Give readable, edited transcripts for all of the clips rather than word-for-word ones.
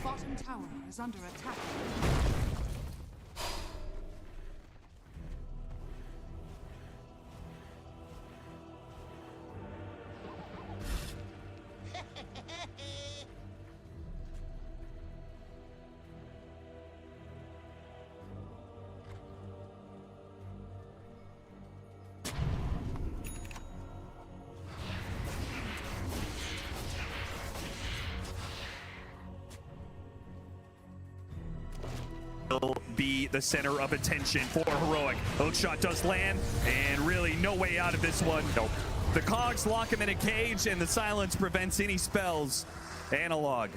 bottom tower is under attack. Will be the center of attention for Heroic. Hookshot does land, and really no way out of this one. Nope. The cogs lock him in a cage, and the silence prevents any spells. Analog.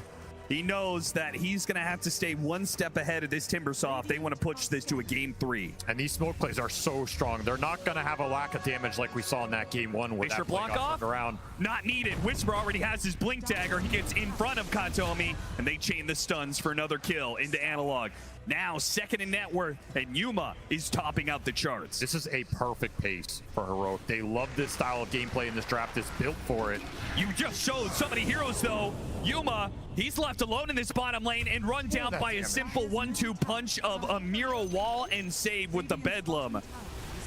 He knows that he's going to have to stay one step ahead of this Timbersaw if they want to push this to a game 3. And these smoke plays are so strong. They're not going to have a lack of damage like we saw in that game 1 where that block off around. Not needed. Whisper already has his blink dagger. He gets in front of Katomi, and they chain the stuns for another kill into Analog. Now second in net worth, and Yuma is topping out the charts. This is a perfect pace for Heroic. They love this style of gameplay, and this draft is built for it. You just showed so many heroes, though. Yuma, he's left alone in this bottom lane and run down by a simple 1-2 punch of a Miro wall and save with the Bedlam.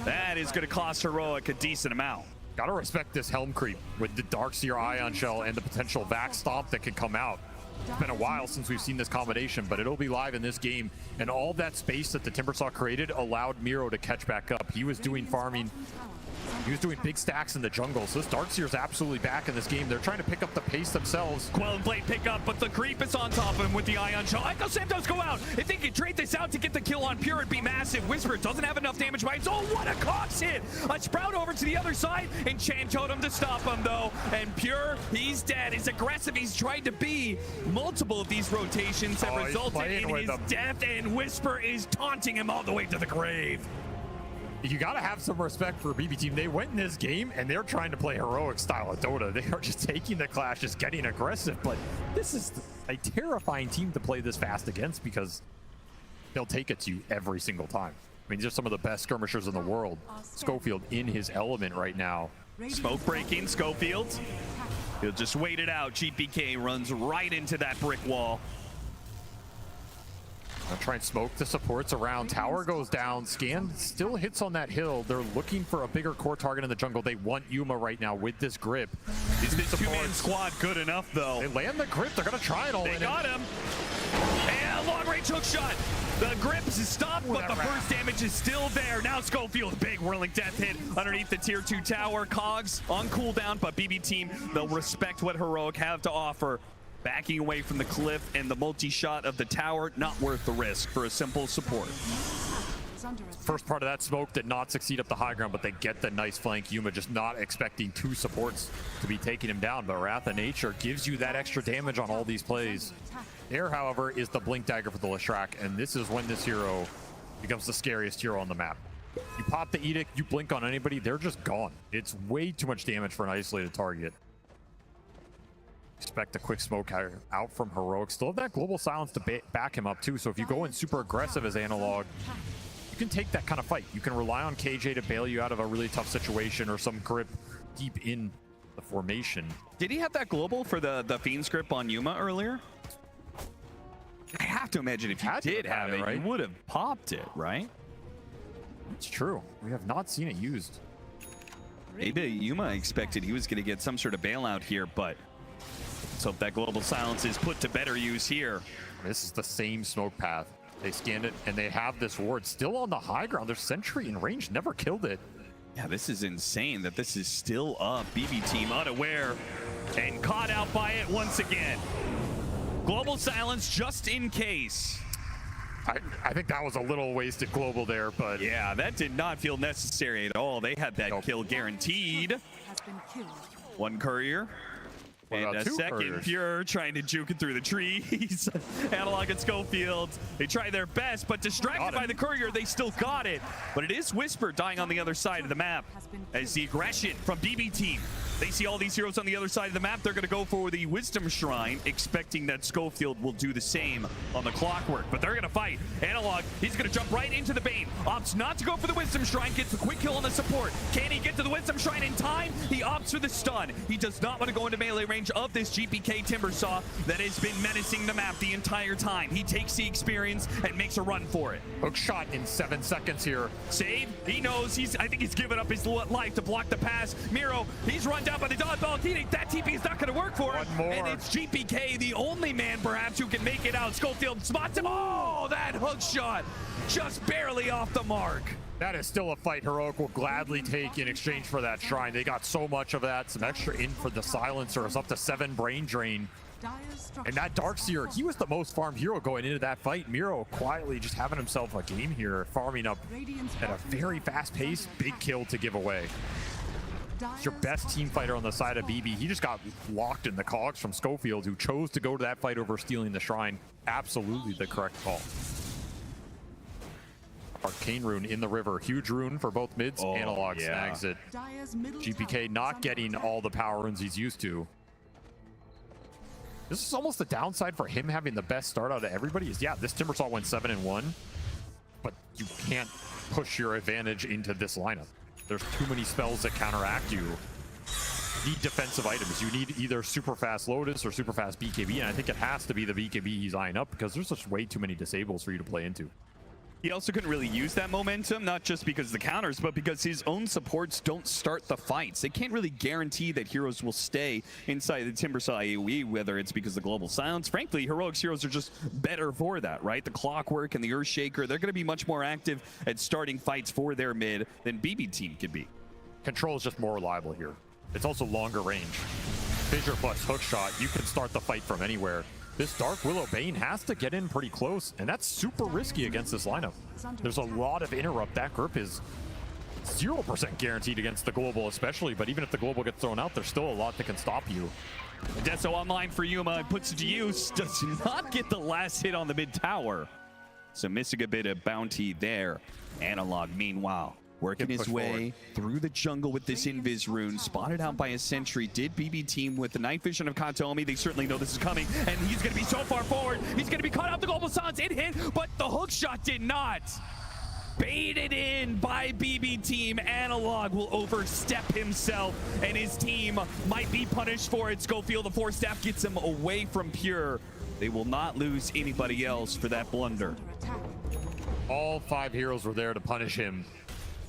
That is going to cost Heroic a decent amount. Gotta respect this Helm creep with the Darkseer Ion Shell and the potential Vax Stomp that could come out. It's been a while since we've seen this combination, but it'll be live in this game. And all that space that the Timbersaw created allowed Miro to catch back up. He was doing farming. He was doing big stacks in the jungle, so this Darkseer's absolutely back in this game. They're trying to pick up the pace themselves. Quell and Blade pick up, but the creep is on top of him with the Ion Shell. Echo Sam does go out. If they could trade this out to get the kill on Pure, it'd be massive. Whisper doesn't have enough damage by its own. What a Cox hit! A Sprout over to the other side, and Chan Totem to stop him, though. And Pure, he's dead. He's aggressive. He's tried to be. Multiple of these rotations have resulted in his death, and Whisper is taunting him all the way to the grave. You got to have some respect for BB Team. They went in this game and they're trying to play Heroic style of Dota. They are just taking the clash, just getting aggressive. But this is a terrifying team to play this fast against because they'll take it to you every single time. I mean, these are some of the best skirmishers in the world. Schofield in his element right now. Smoke breaking, Schofield. He'll just wait it out. GPK runs right into that brick wall. I'll try and smoke the supports around. Tower goes down. Scan still hits on that hill. They're looking for a bigger core target in the jungle. They want Yuma right now with this grip. Is this two-man squad good enough, though? They land the grip. They're going to try it all. They got him. And long-range hook shot. The grip is stopped, but the burst damage is still there. Now Schofield, big whirling death hit underneath the tier 2 tower. Cogs on cooldown, but BB Team, they'll respect what Heroic have to offer. Backing away from the cliff and the multi-shot of the tower, not worth the risk for a simple support. First part of that smoke did not succeed up the high ground, but they get the nice flank. Yuma just not expecting 2 supports to be taking him down, but Wrath of Nature gives you that extra damage on all these plays. There, however, is the Blink Dagger for the Leshrac, and this is when this hero becomes the scariest hero on the map. You pop the Edict, you blink on anybody, they're just gone. It's way too much damage for an isolated target. Expect a quick smoke out from Heroic. Still have that global silence to back him up too. So if you go in super aggressive as Analog, you can take that kind of fight. You can rely on KJ to bail you out of a really tough situation or some grip deep in the formation. Did he have that global for the Fiend's grip on Yuma earlier? I have to imagine if he did have it, right? He would have popped it, right? It's true. We have not seen it used. Maybe Yuma expected he was going to get some sort of bailout here, but so if that global silence is put to better use here. This is the same smoke path. They scanned it, and they have this ward still on the high ground. Their sentry in range never killed it. Yeah, this is insane that this is still up. BB Team unaware and caught out by it once again. Global silence just in case. I think that was a little wasted global there, but yeah, that did not feel necessary at all. They had that kill guaranteed. One courier. And a second couriers. Pure trying to juke it through the trees. Analog and Schofield, they try their best, but distracted by the courier, they still got it. But it is Whisper dying on the other side of the map as the aggression from BB Team. They see all these heroes on the other side of the map. They're going to go for the Wisdom Shrine, expecting that Schofield will do the same on the Clockwork. But they're going to fight. Analog, he's going to jump right into the Bane. Opts not to go for the Wisdom Shrine, gets a quick kill on the support. Can he get to the Wisdom Shrine in time? He opts for the stun. He does not want to go into melee range of this GPK Timbersaw that has been menacing the map the entire time. He takes the experience and makes a run for it. Hook shot in 7 seconds here. Save. He knows I think he's given up his life to block the pass. Miro, he's run down by the dodgeball. That TP is not going to work for him. One more. And it's GPK, the only man perhaps who can make it out. Schofield spots him. Oh, that hook shot just barely off the mark. That is still a fight Heroic will gladly take in exchange for that shrine. They got so much of that. Some extra in for the silencer. It's up to 7 brain drain. And that Darkseer, he was the most farmed hero going into that fight. Miro quietly just having himself a game here, farming up at a very fast pace. Big kill to give away. It's your best team fighter on the side of BB. He just got locked in the cogs from Schofield, who chose to go to that fight over stealing the shrine. Absolutely the correct call. Arcane rune in the river. Huge rune for both mids. Analog snags it. GPK not getting all the power runes he's used to. This is almost the downside for him having the best start out of everybody is, yeah, this Timbersaw went 7-1, but you can't push your advantage into this lineup. There's too many spells that counteract you. You need defensive items. You need either super fast Lotus or super fast BKB, and I think it has to be the BKB he's eyeing up because there's just way too many disables for you to play into. He also couldn't really use that momentum, not just because of the counters, but because his own supports don't start the fights. They can't really guarantee that heroes will stay inside the Timbersaw AoE, whether it's because of the global silence. Frankly, Heroic's heroes are just better for that, right? The Clockwork and the Earthshaker, they're going to be much more active at starting fights for their mid than BB team could be. Control is just more reliable here. It's also longer range. Fissure plus hookshot, you can start the fight from anywhere. This Dark Willow Bane has to get in pretty close, and that's super risky against this lineup. There's a lot of interrupt. That grip is 0% guaranteed against the global especially, but even if the global gets thrown out, there's still a lot that can stop you. Deso online for Yuma, puts it to use, does not get the last hit on the mid tower. So missing a bit of bounty there. Analog, meanwhile, working his way through the jungle with this Invis rune, spotted out by a sentry. Did BB team with the night vision of Kataomi. They certainly know this is coming, and he's going to be so far forward. He's going to be caught out the global silence. It hit, but the hook shot did not. Baited in by BB team. Analog will overstep himself, and his team might be punished for it. Schofield, the Force Staff, gets him away from Pure. They will not lose anybody else for that blunder. All 5 heroes were there to punish him.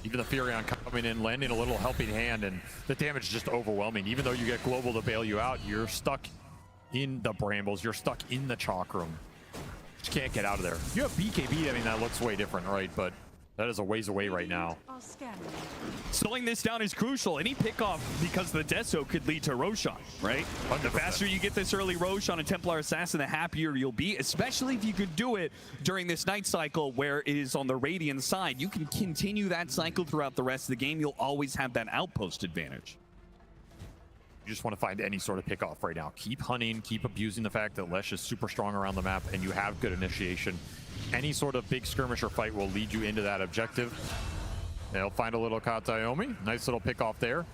Even the Furion coming in, landing a little helping hand, and the damage is just overwhelming. Even though you get global to bail you out, you're stuck in the brambles. You're stuck in the chalk room. Just can't get out of there. You have BKB, I mean, that looks way different, right? But that is a ways away right now. Slowing this down is crucial. Any pickoff because the Deso could lead to Roshan, right? 100%. The faster you get this early Roshan and Templar Assassin, the happier you'll be, especially if you could do it during this night cycle where it is on the Radiant side. You can continue that cycle throughout the rest of the game. You'll always have that outpost advantage. You just want to find any sort of pickoff right now. Keep hunting, keep abusing the fact that Lesh is super strong around the map and you have good initiation. Any sort of big skirmisher fight will lead you into that objective. They'll find a little Kataomi. Nice little pickoff there.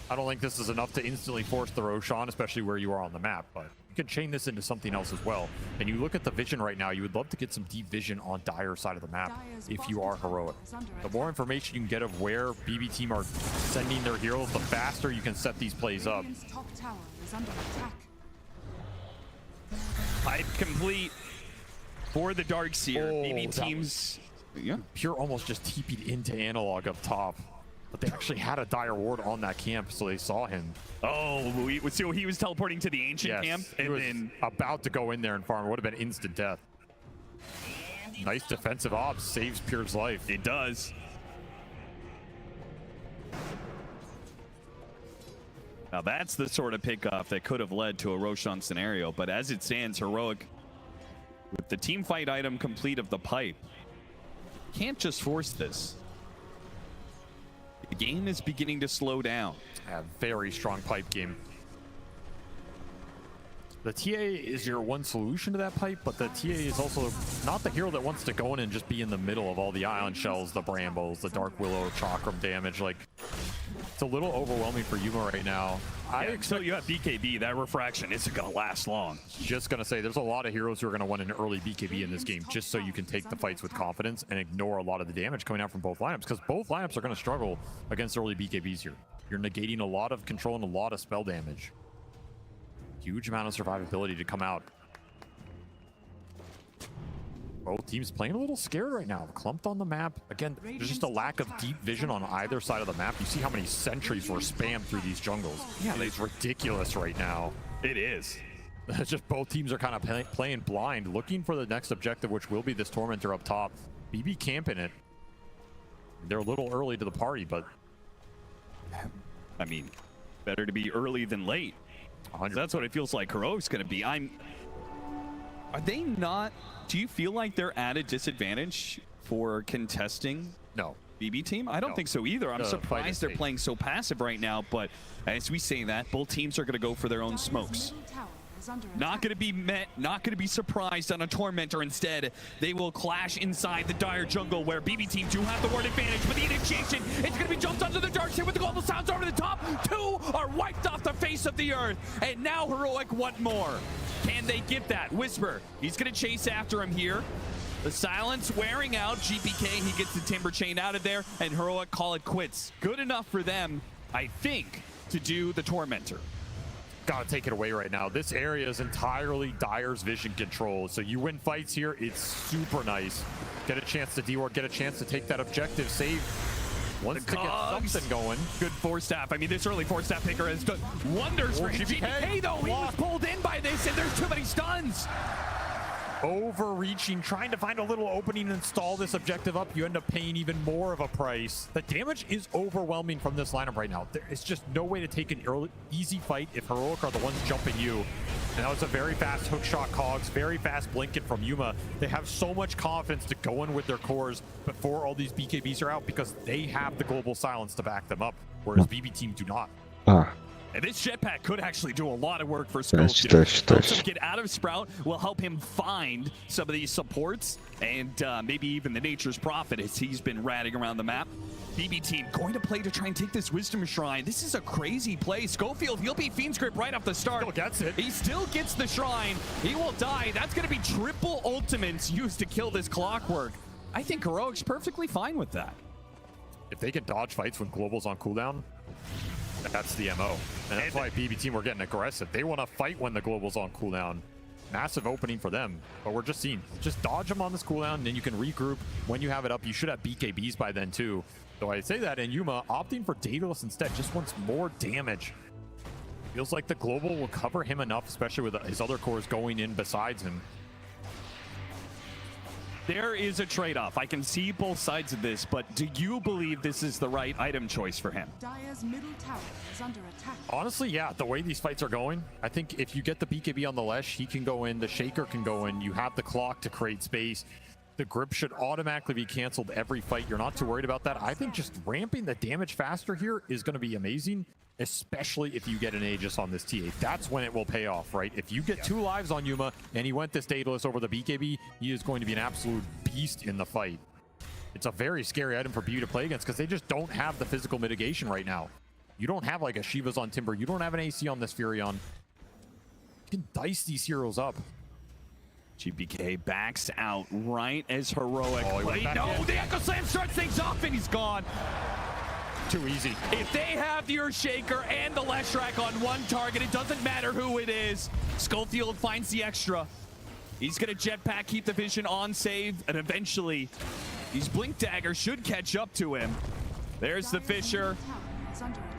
I don't think this is enough to instantly force the Roshan, especially where you are on the map, but you can chain this into something else as well. And you look at the vision right now, you would love to get some deep vision on Dire's side of the map if you are Heroic. The more information you can get of where BB team are sending their heroes, the faster you can set these plays up. Pipe complete for the Darkseer. BB teams... Yeah. Pure almost just TP'd into Analog up top. But they actually had a dire ward on that camp, so they saw him. Oh, so he was teleporting to the ancient camp, and he was then about to go in there and farm. It would have been instant death. Nice defensive ops, saves Pure's life. It does. Now that's the sort of pickoff that could have led to a Roshan scenario, but as it stands, Heroic, with the team fight item complete of the pipe, can't just force this. The game is beginning to slow down. A very strong pipe game. The TA is your one solution to that pipe, but the TA is also not the hero that wants to go in and just be in the middle of all the ion shells, the brambles, the Dark Willow, Chakram damage. Like, It's a little overwhelming for Yuma right now. Until you have BKB, that refraction isn't going to last long. Just going to say, there's a lot of heroes who are going to want an early BKB in this game, just so you can take the fights with confidence and ignore a lot of the damage coming out from both lineups, because both lineups are going to struggle against early BKBs here. You're negating a lot of control and a lot of spell damage. Huge amount of survivability to come out. Both teams playing a little scared right now. Clumped on the map. Again, there's just a lack of deep vision on either side of the map. You see how many sentries were spammed through these jungles. Yeah, it's ridiculous right now. It is. It's just both teams are kind of playing blind, looking for the next objective, which will be this Tormentor up top. BB camping it. They're a little early to the party, but... I mean, better to be early than late. That's what it feels like Heroic's going to be. Are they not... Do you feel like they're at a disadvantage for contesting No. BB team? I don't think so either. I'm surprised they're playing so passive right now, but as we say that, both teams are going to go for their own smokes. Not going to be not going to be surprised on a Tormentor. Instead, they will clash inside the dire jungle where BB team do have the ward advantage, but the initiation, it's going to be jumped onto the dark side with the global sounds over the top. 2 are wiped off the face of the earth, and now Heroic want more. Can they get that? Whisper, he's going to chase after him here. The silence wearing out. GPK, he gets the Timber Chain out of there, and Heroic call it quits. Good enough for them, I think, to do the Tormentor. Gotta take it away right now. This area is entirely Dire's vision control. So you win fights here, it's super nice. Get a chance to D-Ward, get a chance to take that objective, save. Once to get something going. Good Force Staff. I mean, this early Force Staff picker has done wonders for him. GPK, though, he was pulled in by this, and there's too many stuns. Overreaching, trying to find a little opening and install this objective up. You end up paying even more of a price. The damage is overwhelming from this lineup right now. There is just no way to take an easy fight if Heroic are the ones jumping you. And that was a very fast hook shot Cogs, very fast blinking from Yuma. They have so much confidence to go in with their cores before all these BKBs are out because they have the global silence to back them up, whereas BB team do not. And this jetpack could actually do a lot of work for Schofield. Helps him get out of Sprout, will help him find some of these supports, and maybe even the Nature's Prophet as he's been ratting around the map. BB team going to play to try and take this Wisdom Shrine. This is a crazy play. Schofield, he'll be Fiend's Grip right off the start. Still gets it. He still gets the Shrine. He will die. That's going to be triple ultimates used to kill this Clockwork. I think Heroic's perfectly fine with that. If they can dodge fights when Global's on cooldown, that's the MO. And that's why BB team were getting aggressive. They want to fight when the Global's on cooldown. Massive opening for them. But we're just seeing, just dodge them on this cooldown, and then you can regroup when you have it up. You should have BKBs by then too. So I say that, and Yuma opting for Daedalus instead, just wants more damage. Feels like the Global will cover him enough, especially with his other cores going in besides him. There is a trade-off. I can see both sides of this, but do you believe this is the right item choice for him? Dire's middle tower is under attack. Honestly, yeah, the way these fights are going, I think if you get the BKB on the Lesh, he can go in, the Shaker can go in, you have the clock to create space. The grip should automatically be canceled every fight. You're not too worried about that. I think just ramping the damage faster here is going to be amazing, especially if you get an Aegis on this TA. That's when it will pay off, right? If you get 2 lives on Yuma and he went this Daedalus over the BKB, he is going to be an absolute beast in the fight. It's a very scary item for BU to play against because they just don't have the physical mitigation right now. You don't have like a Shiva's on Timber. You don't have an AC on this Furion. You can dice these heroes up. GPK backs out right as Heroic. No, the Echo Slam starts things off and he's gone. Too easy. If they have your Shaker and the Leshrac on one target, it doesn't matter who it is. Schofield finds the extra. He's gonna jetpack, keep the vision on save, and eventually these Blink Daggers should catch up to him. There's the Fisher.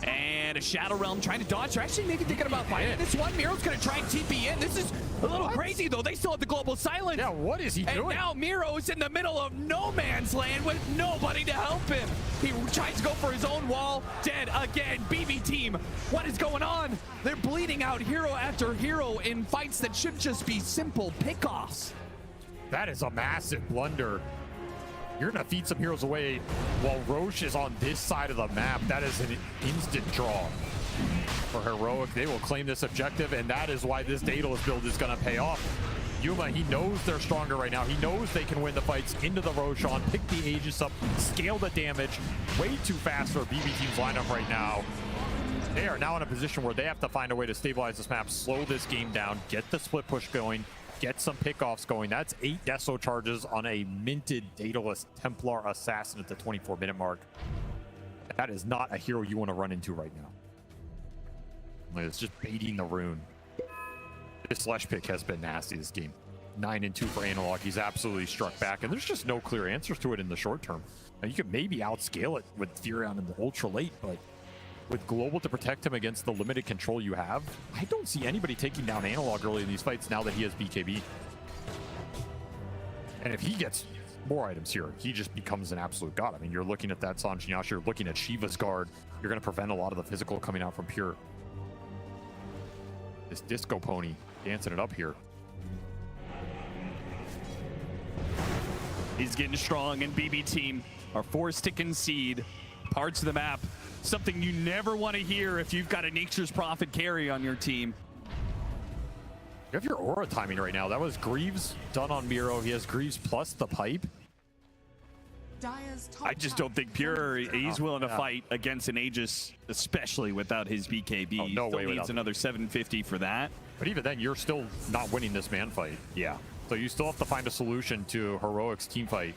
And a Shadow Realm trying to dodge. They're actually maybe thinking about fighting this one. Miro's going to try and TP in. This is a little crazy, though. They still have the global silence. Yeah, what is he doing? And now Miro's in the middle of no man's land with nobody to help him. He tries to go for his own wall. Dead again. BB team, what is going on? They're bleeding out hero after hero in fights that should just be simple pickoffs. That is a massive blunder. You're going to feed some heroes away while Roche is on this side of the map. That is an instant draw for Heroic. They will claim this objective, and that is why this Daedalus build is going to pay off. Yuma, he knows they're stronger right now. He knows they can win the fights into the Roshan, pick the Aegis up, scale the damage. Way too fast for BB team's lineup right now. They are now in a position where they have to find a way to stabilize this map, slow this game down, get the split push going, get some pickoffs going. That's 8 Deso charges on a minted Daedalus Templar Assassin at the 24-minute mark. That is not a hero you want to run into right now. It's just baiting the rune. This Slash pick has been nasty this game. 9-2 for Analog. He's absolutely struck back, and there's just no clear answers to it in the short term. Now, you could maybe outscale it with Furion in the ultra late, but with Global to protect him against the limited control you have, I don't see anybody taking down Analog early in these fights now that he has BKB. And if he gets more items here, he just becomes an absolute god. I mean, you're looking at that Sanjin Yasha, you're looking at Shiva's guard, you're going to prevent a lot of the physical coming out from Pure. This Disco Pony dancing it up here. He's getting strong, and BB team are forced to concede parts of the map. Something you never want to hear if you've got a Nature's Prophet carry on your team. You have your aura timing right now. That was Greaves done on Miro. He has Greaves plus the pipe. I just don't think Pure, he's willing to fight against an Aegis, especially without his BKB. Oh, no way. He needs another 750 for that. But even then, you're still not winning this man fight. Yeah. So you still have to find a solution to Heroic's team fight.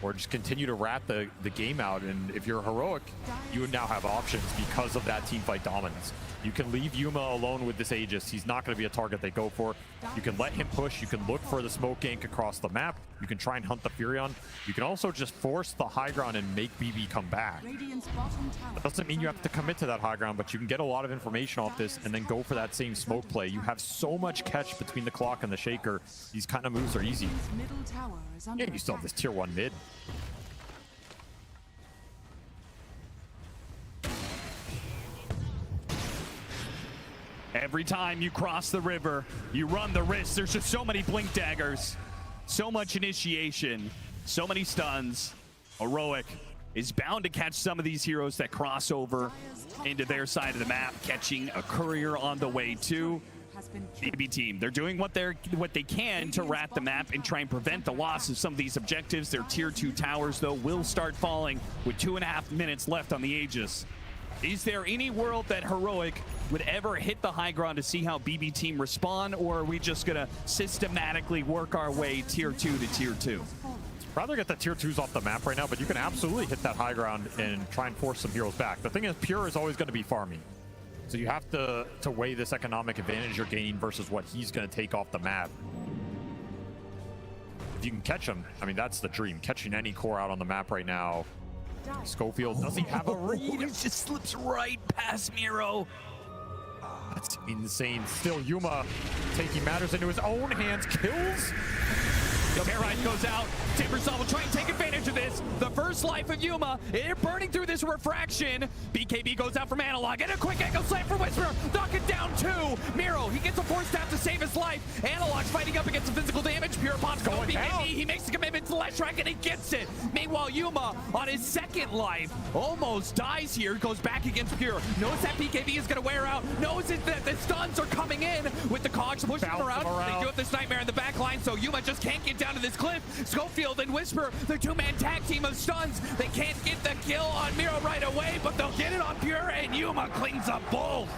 Or just continue to rat the game out. And if you're Heroic, you now have options because of that team fight dominance. You can leave Yuma alone with this Aegis. He's not going to be a target they go for. You can let him push. You can look for the smoke gank across the map. You can try and hunt the Furion. You can also just force the high ground and make BB come back. That doesn't mean you have to commit to that high ground, but you can get a lot of information off this and then go for that same smoke play. You have so much catch between the clock and the shaker. These kind of moves are easy. Yeah, you still have this tier 1 mid. Every time you cross the river, you run the risk. There's just so many blink daggers, so much initiation, so many stuns. Heroic is bound to catch some of these heroes that cross over into their side of the map, catching a courier on the way too. BB team, they're doing what they can to rat the map and try and prevent the loss of some of these objectives. Their tier 2 towers, though, will start falling with 2.5 minutes left on the Aegis. Is there any world that Heroic would ever hit the high ground to see how BB team respond, or are we just gonna systematically work our way tier 2 to tier 2? Rather get the tier 2s off the map right now, but you can absolutely hit that high ground and try and force some heroes back. The thing is, Pure is always going to be farming. So you have to weigh this economic advantage you're gaining versus what he's going to take off the map. If you can catch him, I mean, that's the dream. Catching any core out on the map right now. Schofield doesn't have a read. He just slips right past Miro. That's insane. Still, Yuma taking matters into his own hands. Kills. Territe goes out. Timbersaw will try and take advantage of this. The first life of Yuma, they're burning through this refraction. BKB goes out from Analog, and a quick angle slam for Whisper. Knock it down 2. Miro, he gets a force tap to save his life. Analog's fighting up against the physical damage. Pure pops going BKB. Down. He makes the commitment to Slash Rank, and he gets it. Meanwhile, Yuma, on his second life, almost dies here. Goes back against Pure. Knows that BKB is going to wear out. Knows that the stuns are coming in with the cogs pushing him around. They do have this nightmare in the back line, so Yuma just can't get down to this cliff. Schofield and Whisper, the 2-man tag team of stuns. They can't get the kill on Miro right away, but they'll get it on Pure, and Yuma cleans up both.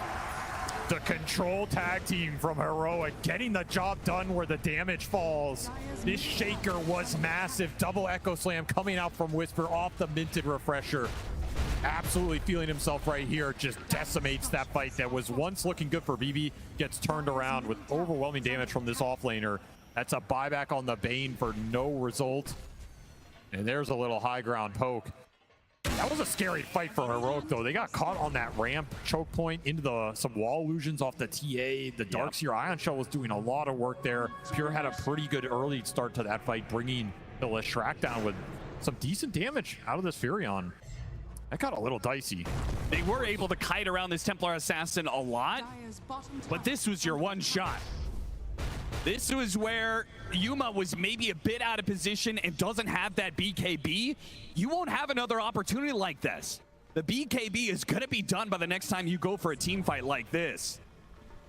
The control tag team from Heroic getting the job done where the damage falls. This shaker was massive. Double Echo Slam coming out from Whisper off the minted refresher. Absolutely feeling himself right here. Just decimates that fight that was once looking good for BB. Gets turned around with overwhelming damage from this offlaner. That's a buyback on the Bane for no result. And there's a little high ground poke. That was a scary fight for Heroic, though. They got caught on that ramp choke point into some wall illusions off the TA. The Darkseer Ion Shell was doing a lot of work there. Pure had a pretty good early start to that fight, bringing the Leshrac down with some decent damage out of this Furion. That got a little dicey. They were able to kite around this Templar Assassin a lot, but this was your one shot. This was where Yuma was maybe a bit out of position and doesn't have that BKB. You won't have another opportunity like this. The BKB is going to be done by the next time you go for a team fight like this.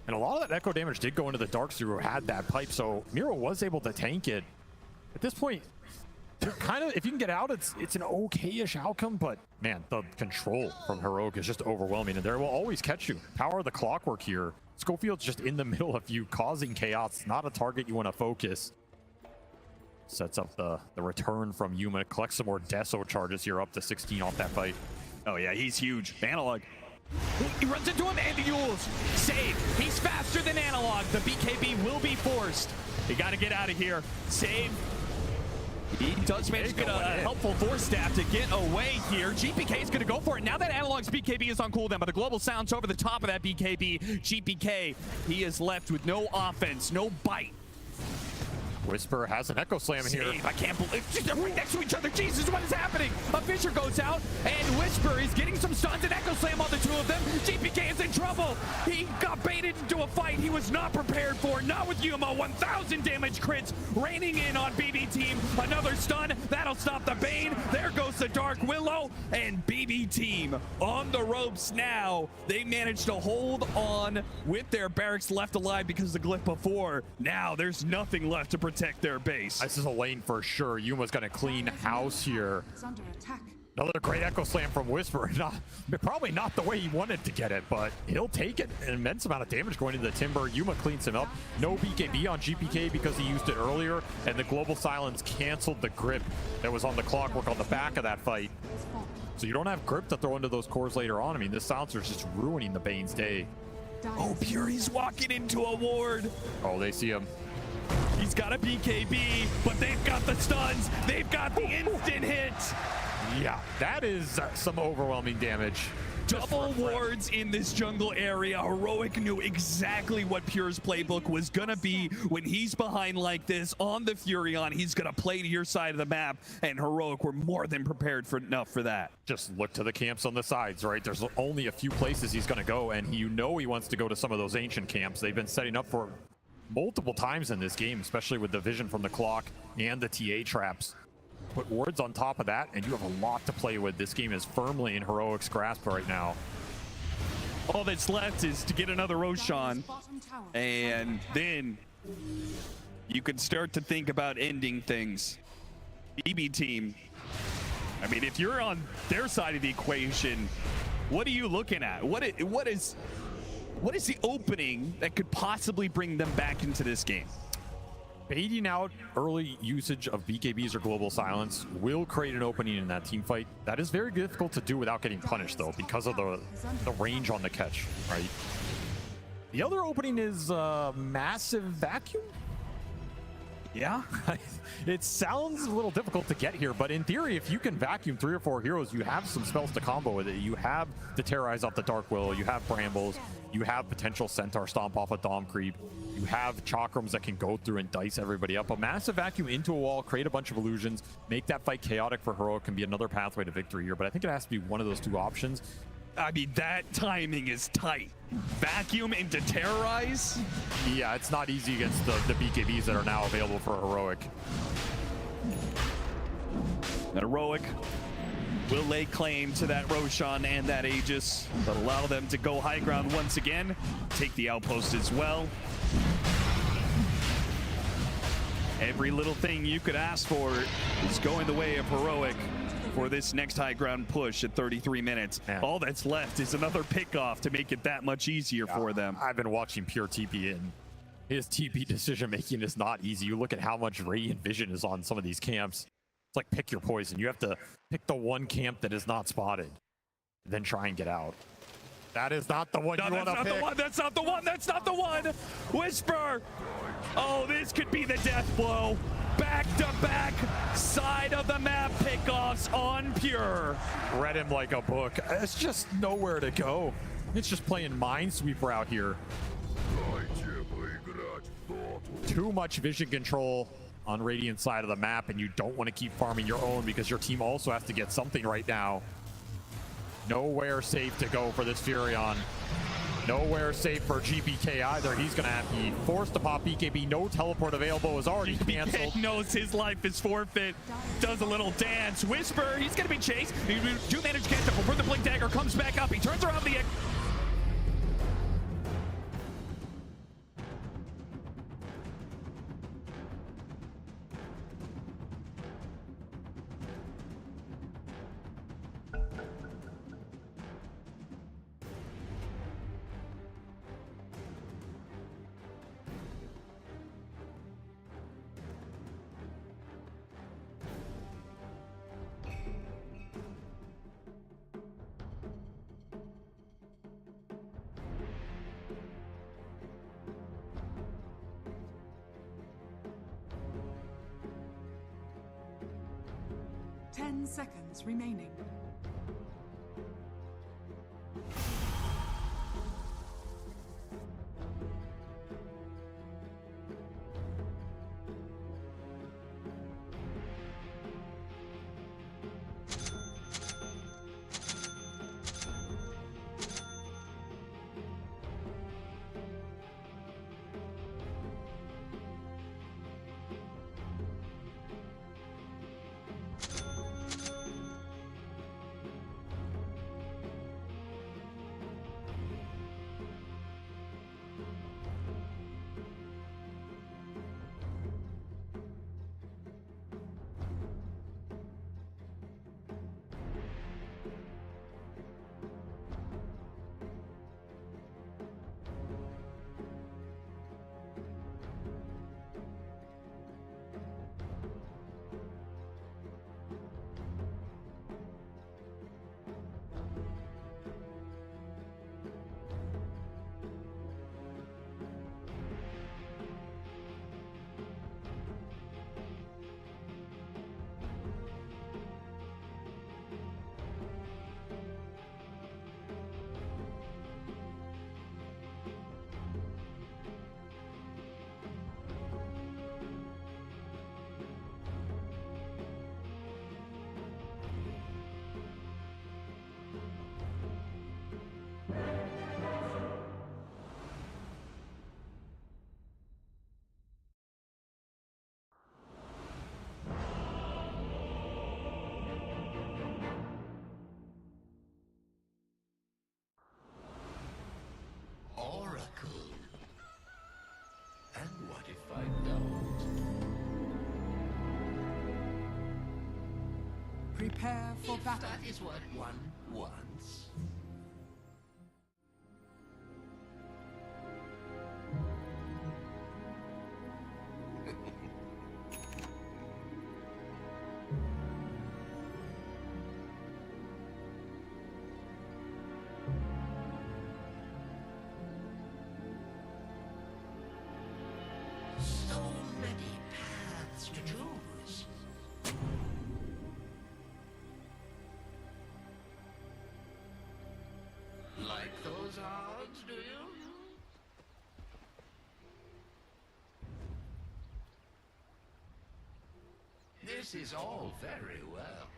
And a lot of that echo damage did go into the Darkster who had that pipe, so Miro was able to tank it. At this point, kind of, if you can get out, it's an okay-ish outcome, but man, the control from Heroic is just overwhelming, and they will always catch you. Power of the clockwork here. Schofield's just in the middle of you, causing chaos. It's not a target you want to focus. Sets up the return from Yuma. Collects some more Deso charges here, up to 16 off that fight. Oh yeah, he's huge. Analog. He runs into him and the Yules. Save. He's faster than Analog. The BKB will be forced. They got to get out of here. Save. He does manage to get a helpful force staff to get away here. GPK is going to go for it. Now that Analog's BKB is on cooldown, but the global sounds over the top of that BKB. GPK, he is left with no offense, no bite. Whisper has an Echo Slam here. I can't believe they're right next to each other. Jesus, what is happening? A Fissure goes out, and Whisper is getting some stuns and Echo Slam on the two of them. GPK is in trouble. He got baited into a fight he was not prepared for. Not with Yuma. 1,000 damage crits raining in on BB Team. Another stun. That'll stop the Bane. There goes the Dark Willow. And BB Team on the ropes now. They managed to hold on with their barracks left alive because of the glyph before. Now there's nothing left to protect their base. This is a lane for sure. Yuma's gonna clean house here. Is under attack. Another great Echo Slam from Whisper. Probably not the way he wanted to get it, but he'll take it. An immense amount of damage going into the Timber. Yuma cleans him up. No BKB on GPK because he used it earlier, and the Global Silence canceled the grip that was on the Clockwork on the back of that fight. So you don't have grip to throw into those cores later on. I mean, this Silencer is just ruining the Bane's day. Oh, Fury's walking into a ward. Oh, they see him. He's got a BKB, but they've got the stuns. They've got the instant hit. Yeah, that is some overwhelming damage. Double wards in this jungle area. Heroic knew exactly what Pure's playbook was gonna be when he's behind like this on the Furion. He's gonna play to your side of the map, and Heroic were more than prepared for enough for that. Just look to the camps on the sides, right? There's only a few places he's gonna go, and you know he wants to go to some of those ancient camps. They've been setting up for multiple times in this game, especially with the vision from the clock and the TA traps. Put wards on top of that, and you have a lot to play with. This game is firmly in Heroic's grasp right now. All that's left is to get another Roshan, and then you can start to think about ending things. BB Team, I mean, if you're on their side of the equation, what are you looking at? What is the opening that could possibly bring them back into this game? Baiting out early usage of BKBs or Global Silence will create an opening in that team fight. That is very difficult to do without getting punished, though, because of the range on the catch, right? The other opening is Massive Vacuum. Yeah, it sounds a little difficult to get here, but in theory, if you can vacuum 3 or 4 heroes, you have some spells to combo with it. You have to terrorize off the Dark Willow, you have Brambles, you have potential Centaur stomp off a Dom creep, you have Chakrams that can go through and dice everybody up. A massive vacuum into a wall, create a bunch of illusions, make that fight chaotic for Heroic can be another pathway to victory here, but I think it has to be one of those two options. I mean, that timing is tight. Vacuum into terrorize? Yeah, it's not easy against the BKBs that are now available for Heroic. And Heroic will lay claim to that Roshan and that Aegis, but allow them to go high ground once again, take the outpost as well. Every little thing you could ask for is going the way of Heroic for this next high ground push at 33 minutes. Man. All that's left is another pickoff to make it that much easier for them. I've been watching Pure TP, and his TP decision making is not easy. You look at how much Radiant Vision is on some of these camps. It's like pick your poison. You have to pick the one camp that is not spotted, then try and get out. That is not the one you want to pick. That's not the one. That's not the one. Whisper. Oh, this could be the death blow. Back-to-back side of the map pickoffs on Pure. Read him like a book. It's just nowhere to go. It's just playing Minesweeper out here. Too much vision control on Radiant's side of the map, and you don't want to keep farming your own because your team also has to get something right now. Nowhere safe to go for this Furion. Nowhere safe for GPK either. He's going to have to be forced to pop BKB. No teleport available. Is already canceled. GPK knows his life is forfeit. Does a little dance. Whisper. He's going to be chased. Do manage to catch up before the Blink Dagger comes back up. He turns around the... 10 seconds remaining. Oracle. And what if I don't? Prepare for battle. That is what one wants. So many paths to choose. Like those odds, do you? This is all very well.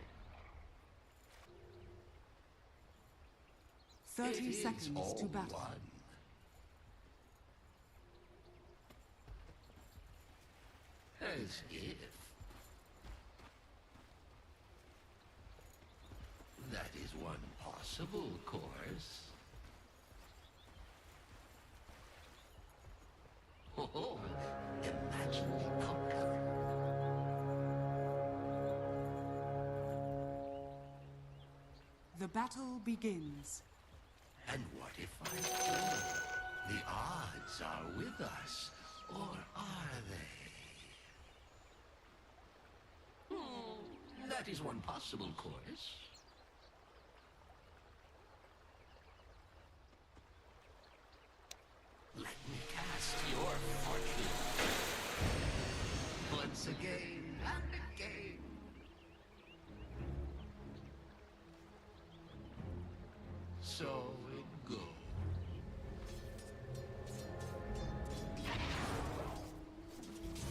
30 It is seconds all to battle. one. As if. That is one possible course. Oh, imagine the outcome. The battle begins. And what if I do? The odds are with us, or are they? That is one possible course. Let me cast your fortune. Once again and again. So it goes.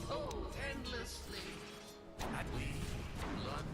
Oh, endlessly. And we London.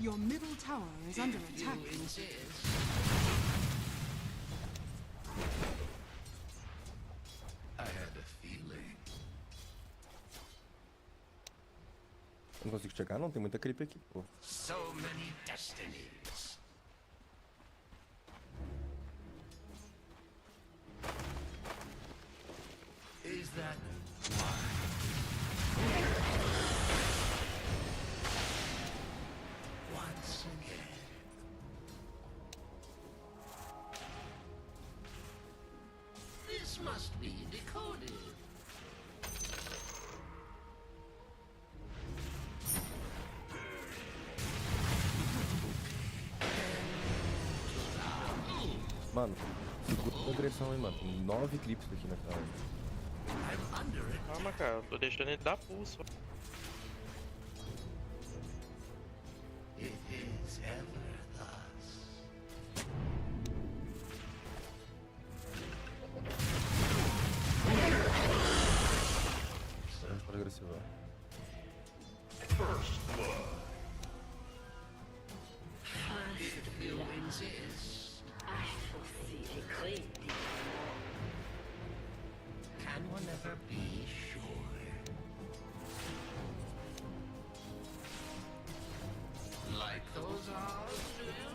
Your middle tower is under attack. You insist. I had a feeling. Eu não consigo chegar, não. Tem muita creep aqui, pô. So many destinies. Is that why? Once again. This must be decoded. Mano, segura a agressão, hein, mano. Tem 9 clipes aqui na cara. I'm under it. Calma, cara, eu tô deixando ele dar pulso. It is ever thus. Pode agressivar. First blood. If you insist. I foresee a great deal. Can one ever be sure? Like those odds, do you?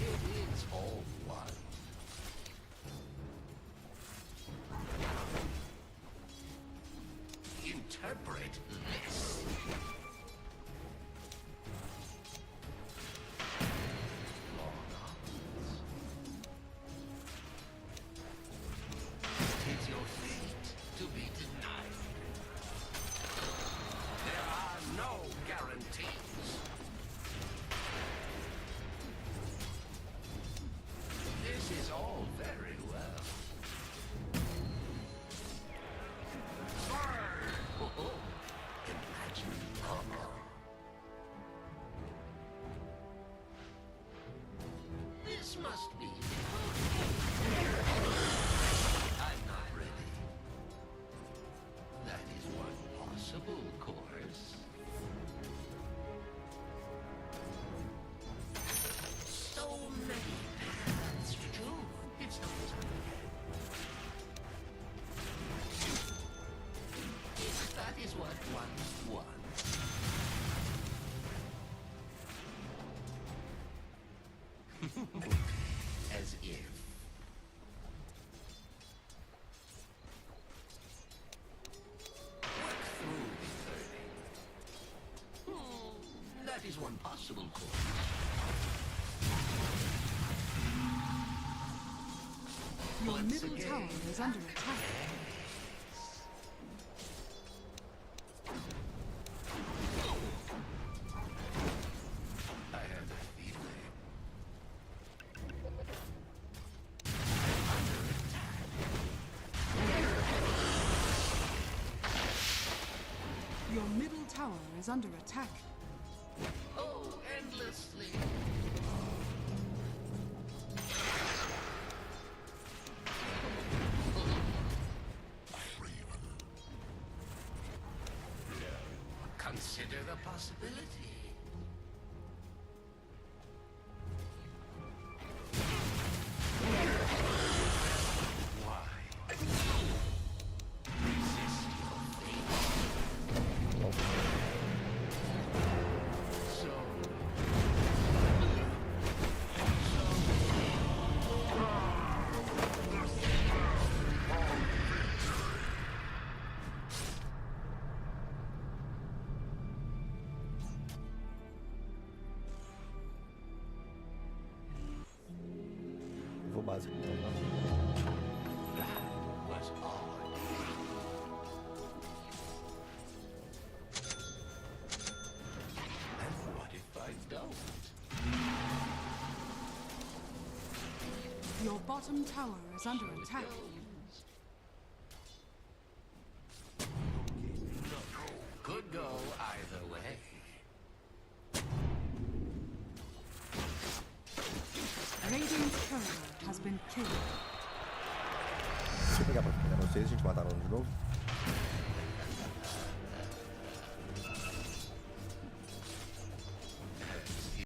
It is all one. Interpret this. Long arms. It is your fate to be denied. There are no guarantees. This is all very well. Oh, imagine this must be. I'm not ready. That is one possible course. So many paths to choose. It's not if that is what one wants. As if. Work through the 30. That is one possible course. Your Once middle again. tower is under attack. I have a feeling. Your middle tower is under attack. Oh, endlessly. Consider the possibility. Why? Resist your fate. So. Vou básico, então, tá? That was odd. And what if I don't? Your bottom tower is under attack. Could go either way. Radiant's courier has been killed. Deixa eu pegar pra vocês, a gente mataram de novo.